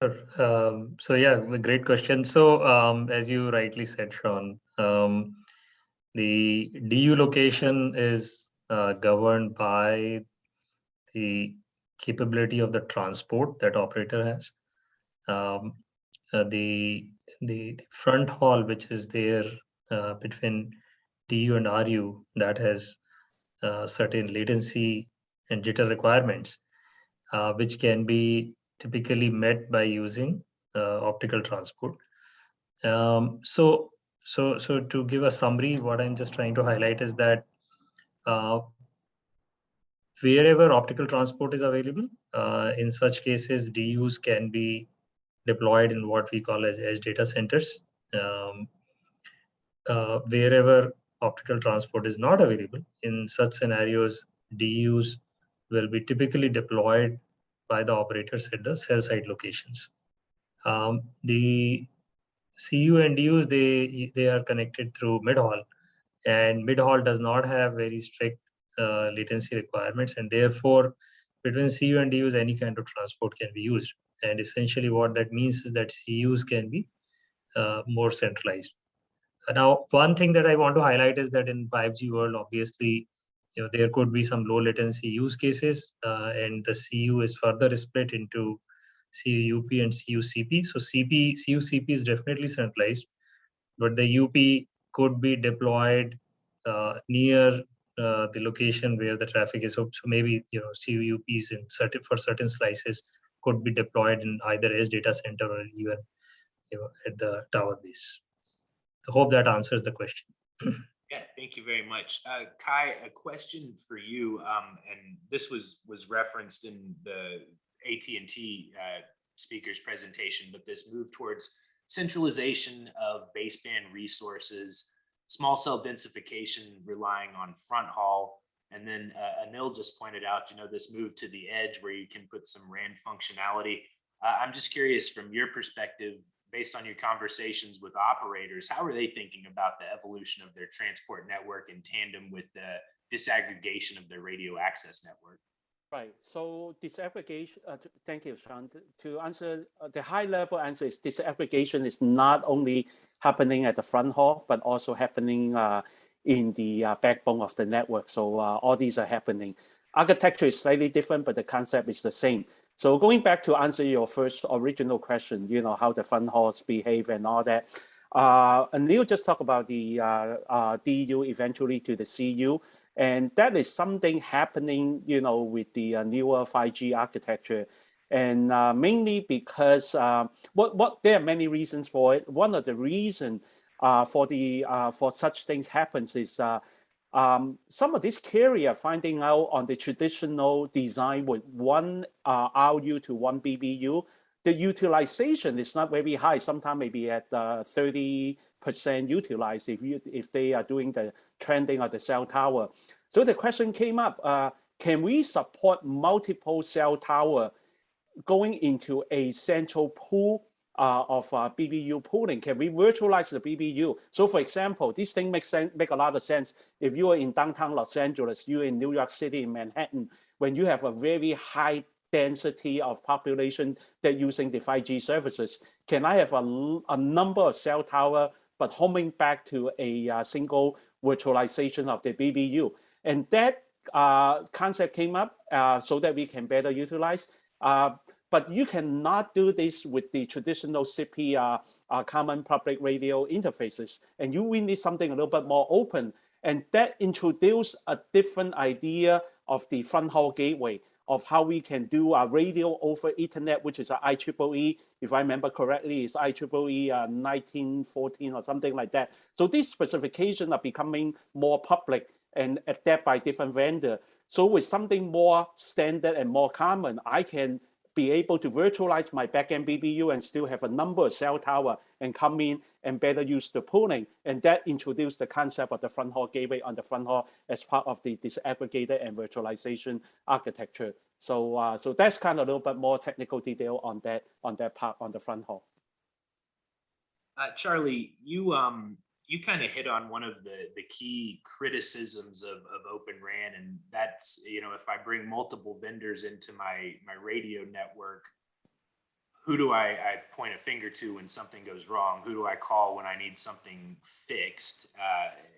S4: Sure. So yeah, a great question. So as you rightly said, Sean, the DU location is governed by the capability of the transport that operator has. The front haul, which is there between DU and RU, that has certain latency and jitter requirements, which can be typically met by using optical transport. So to give a summary, what I'm just trying to highlight is that wherever optical transport is available, in such cases, DUs can be deployed in what we call as edge data centers. Wherever optical transport is not available, in such scenarios, DUs will be typically deployed by the operators at the cell site locations. The CU and DUs, they are connected through mid-haul, and mid-haul does not have very strict latency requirements, and therefore between CU and DUs, any kind of transport can be used. And essentially what that means is that CUs can be more centralized. Now, one thing that I want to highlight is that in 5G world, obviously, there could be some low latency use cases, and the CU is further split into CUP and CUCP. So CUCP is definitely centralized, but the UP could be deployed near the location where the traffic is. So maybe CUPs for certain slices could be deployed in either edge data center or even at the tower base. I hope that answers the question.
S1: Yeah, thank you very much. Kai, a question for you, and this was referenced in the AT&T speaker's presentation, but this move towards centralization of baseband resources, small cell densification relying on front haul, and then Anil just pointed out, this move to the edge where you can put some RAN functionality. I'm just curious from your perspective, based on your conversations with operators, how are they thinking about the evolution of their transport network in tandem with the disaggregation of their radio access network?
S5: Right. So disaggregation, thank you, Sean. To answer, the high level answer is disaggregation is not only happening at the front haul, but also happening in the backbone of the network. So all these are happening. Architecture is slightly different, but the concept is the same. So going back to answer your first original question, how the front hauls behave and all that. Anil just talked about the DU eventually to the CU. And that is something happening, with the newer 5G architecture. And mainly because there are many reasons for it. One of the reasons for such things happens is some of these carrier finding out on the traditional design with one RU to one BBU, the utilization is not very high. Sometimes maybe at 30% utilized if they are doing the trending of the cell tower. So the question came up, can we support multiple cell tower going into a central pool of BBU pooling? Can we virtualize the BBU? So for example, this thing make a lot of sense. If you are in downtown Los Angeles, you're in New York City, in Manhattan, when you have a very high density of population that using the 5G services, can I have a number of cell tower, but homing back to a single virtualization of the BBU? And that concept came up so that we can better utilize. But you cannot do this with the traditional CP common public radio interfaces. And you will need something a little bit more open. And that introduced a different idea of the front haul gateway, of how we can do a radio over Ethernet, which is a IEEE, if I remember correctly, it's IEEE 1914 or something like that. So these specifications are becoming more public and adapted by different vendors. So with something more standard and more common, I can be able to virtualize my backend BBU and still have a number of cell tower and come in and better use the pooling. And that introduced the concept of the front haul gateway on the front haul as part of the disaggregated and virtualization architecture. So so that's kind of a little bit more technical detail on that part on the front haul.
S1: Charlie, you kind of hit on one of the key criticisms of Open RAN, and that's, if I bring multiple vendors into my radio network, who do I point a finger to when something goes wrong? Who do I call when I need something fixed?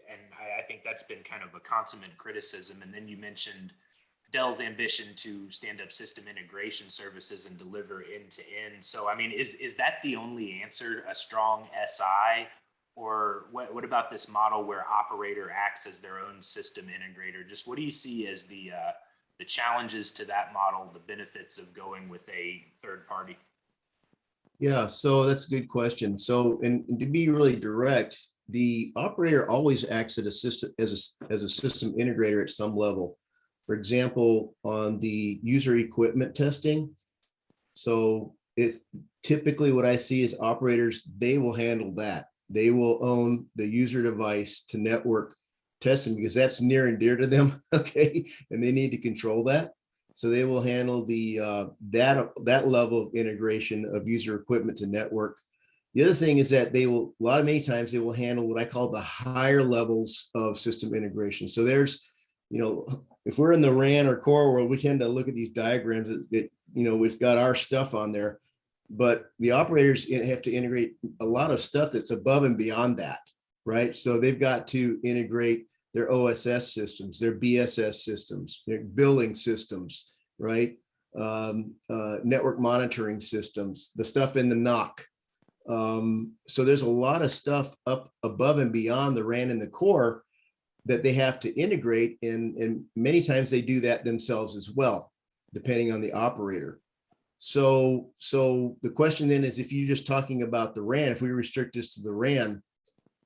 S1: And I think that's been kind of a consummate criticism. And then you mentioned Dell's ambition to stand up system integration services and deliver end to end. So, I mean, is that the only answer, a strong SI? Or what about this model where operator acts as their own system integrator? Just what do you see as the challenges to that model, the benefits of going with a third party?
S6: Yeah, so that's a good question. So, and to be really direct, the operator always acts as a system integrator at some level. For example, on the user equipment testing. So it's typically what I see is operators, they will handle that. They will own the user device to network testing because that's near and dear to them, okay? And they need to control that. So they will handle the that level of integration of user equipment to network. The other thing is that they will, many times they will handle what I call the higher levels of system integration. So there's, if we're in the RAN or core world, we tend to look at these diagrams that it's got our stuff on there. But the operators have to integrate a lot of stuff that's above and beyond that, right? So they've got to integrate their OSS systems, their BSS systems, their billing systems, right? Network monitoring systems, the stuff in the NOC. So there's a lot of stuff up above and beyond the RAN and the core that they have to integrate, and many times they do that themselves as well, depending on the operator. So the question then is, if you're just talking about the RAN, if we restrict this to the RAN,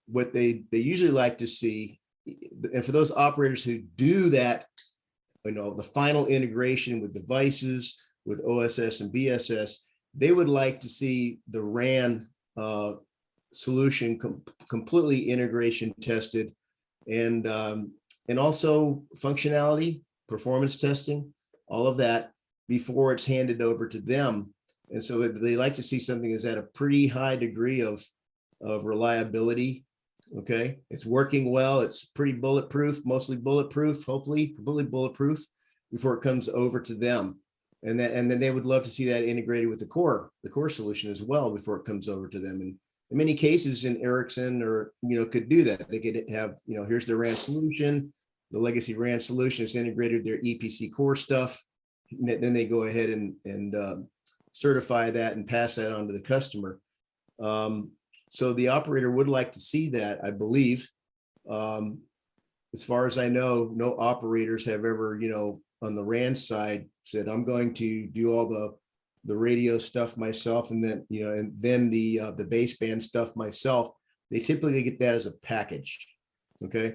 S6: what they usually like to see, and for those operators who do that, the final integration with devices, with OSS and BSS, they would like to see the RAN solution completely integration tested, and also functionality, performance testing, all of that before it's handed over to them. And so they like to see something that's at a pretty high degree of reliability. Okay, it's working well, it's pretty bulletproof, mostly bulletproof, hopefully completely bulletproof before it comes over to them. And then they would love to see that integrated with the core solution as well before it comes over to them. And in many cases, in Ericsson could do that. They could have, here's the RAN solution, the legacy RAN solution is integrated with their EPC core stuff. Then they go ahead and certify that and pass that on to the customer. So the operator would like to see that, I believe. As far as I know, no operators have ever, on the RAN side said, I'm going to do all the radio stuff myself, and then, and then the baseband stuff myself. They typically get that as a package. Okay.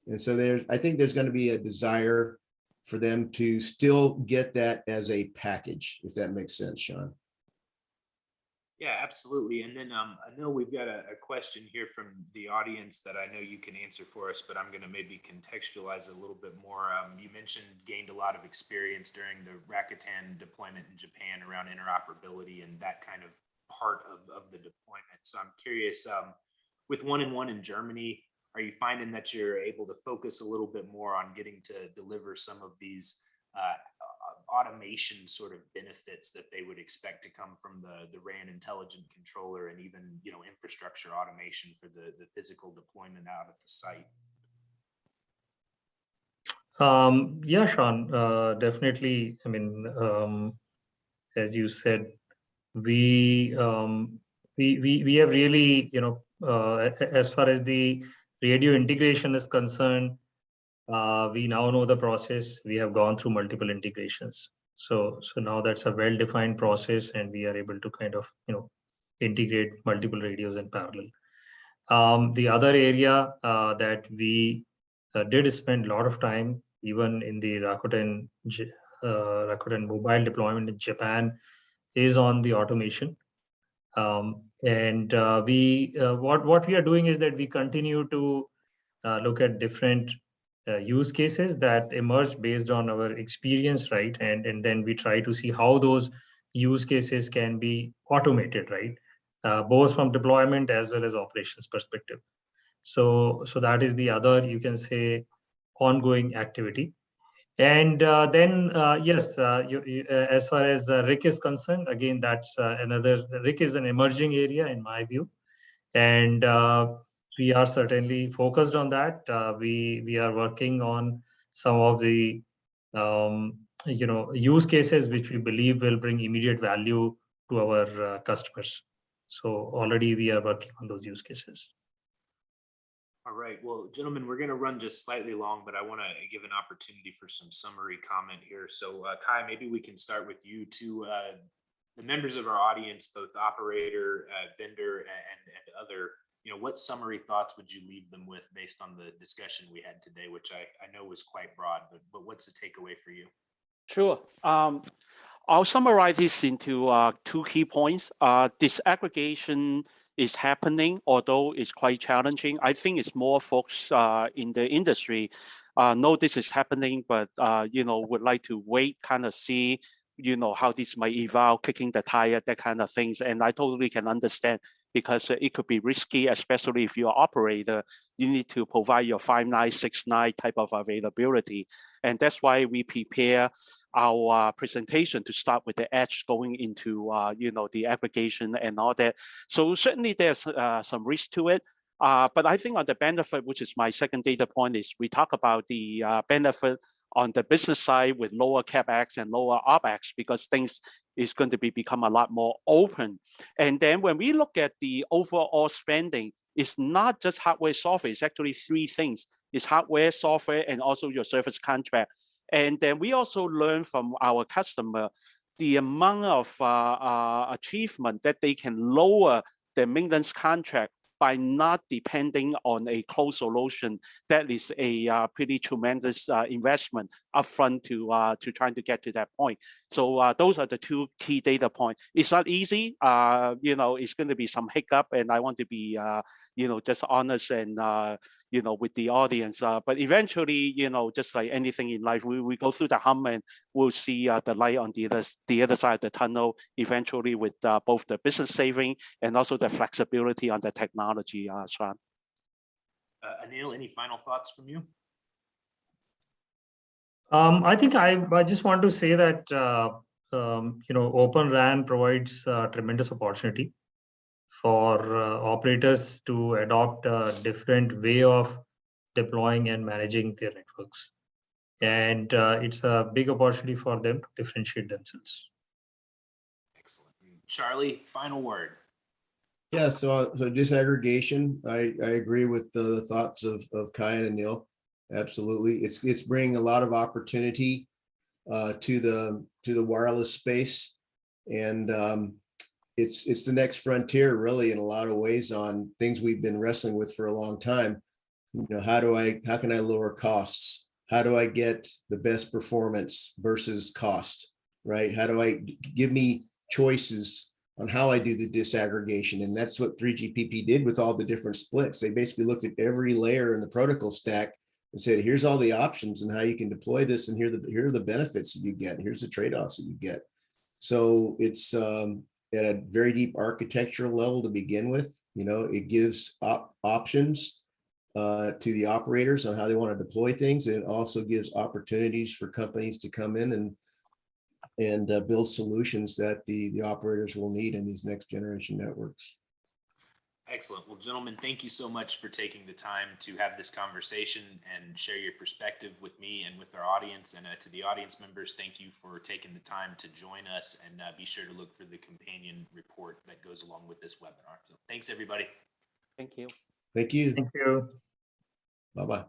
S6: And so I think there's going to be a desire for them to still get that as a package, if that makes sense, Sean.
S1: Yeah, absolutely. And then I know we've got a question here from the audience that I know you can answer for us, but I'm going to maybe contextualize a little bit more. You mentioned gained a lot of experience during the Rakuten deployment in Japan around interoperability and that kind of part of the deployment. So I'm curious, with 1&1 in Germany, are you finding that you're able to focus a little bit more on getting to deliver some of these automation sort of benefits that they would expect to come from the RAN intelligent controller, and even infrastructure automation for the physical deployment out at the site?
S4: Yeah, Sean, definitely. I mean, as you said, we have really, as far as the radio integration is concerned, we now know the process. We have gone through multiple integrations. So now that's a well-defined process, and we are able to kind of, integrate multiple radios in parallel. The other area that we did spend a lot of time, even in the Rakuten mobile deployment in Japan, is on the automation. And what we are doing is that we continue to look at different use cases that emerge based on our experience, right? And then we try to see how those use cases can be automated, right? Both from deployment as well as operations perspective. So that is the other, you can say, ongoing activity. And then, yes, as far as RIC is concerned, again, that's another, RIC is an emerging area in my view. And we are certainly focused on that. We are working on some of the use cases which we believe will bring immediate value to our customers. So already we are working on those use cases.
S1: All right. Well, gentlemen, we're going to run just slightly long, but I want to give an opportunity for some summary comment here. So Kai, maybe we can start with you to the members of our audience, both operator, vendor, and other. What summary thoughts would you leave them with based on the discussion we had today, which I know was quite broad, but what's the takeaway for you?
S5: Sure. I'll summarize this into 2 key points. Disaggregation is happening, although it's quite challenging. I think it's more folks in the industry know this is happening, but would like to wait, kind of see, how this might evolve, kicking the tire, that kind of things. And I totally can understand, because it could be risky, especially if you're an operator. You need to provide your 5 nines, 6 nines type of availability. And that's why we prepare our presentation to start with the edge going into, the aggregation and all that. So certainly there's some risk to it. But I think on the benefit, which is my second data point, is we talk about the benefit on the business side with lower CapEx and lower OpEx, because things is going to become a lot more open. And then when we look at the overall spending, it's not just hardware, software. It's actually three things. It's hardware, software, and also your service contract. And then we also learn from our customer the amount of achievement that they can lower their maintenance contract by not depending on a closed solution. That is a pretty tremendous investment upfront to trying to get to that point. So those are the two key data points. It's not easy. It's going to be some hiccup, and I want to be just honest and with the audience. But eventually, just like anything in life, we go through the hump and we'll see the light on the other side of the tunnel. Eventually, with both the business saving and also the flexibility on the technology, Sean.
S1: Anil, any final thoughts from you?
S4: I think I just want to say that Open RAN provides tremendous opportunity for operators to adopt a different way of deploying and managing their networks, and it's a big opportunity for them to differentiate themselves.
S1: Excellent. Charlie, final word.
S6: Yeah, so disaggregation, I agree with the thoughts of Kai and Anil. Absolutely, it's bringing a lot of opportunity to the wireless space, and it's the next frontier, really, in a lot of ways, on things we've been wrestling with for a long time. How can I lower costs? How do I get the best performance versus cost, right? How do I give me choices on how I do the disaggregation? And that's what 3GPP did with all the different splits. They basically looked at every layer in the protocol stack and said, here's all the options and how you can deploy this, and here are the benefits that you get. Here's the trade-offs that you get. So it's at a very deep architectural level to begin with. It gives options to the operators on how they want to deploy things. And it also gives opportunities for companies to come in and build solutions that the operators will need in these next generation networks.
S1: Excellent. Well, gentlemen, thank you so much for taking the time to have this conversation and share your perspective with me and with our audience. And to the audience members, thank you for taking the time to join us, and be sure to look for the companion report that goes along with this webinar. So thanks, everybody.
S5: Thank you.
S6: Thank you.
S4: Thank you.
S6: Bye-bye.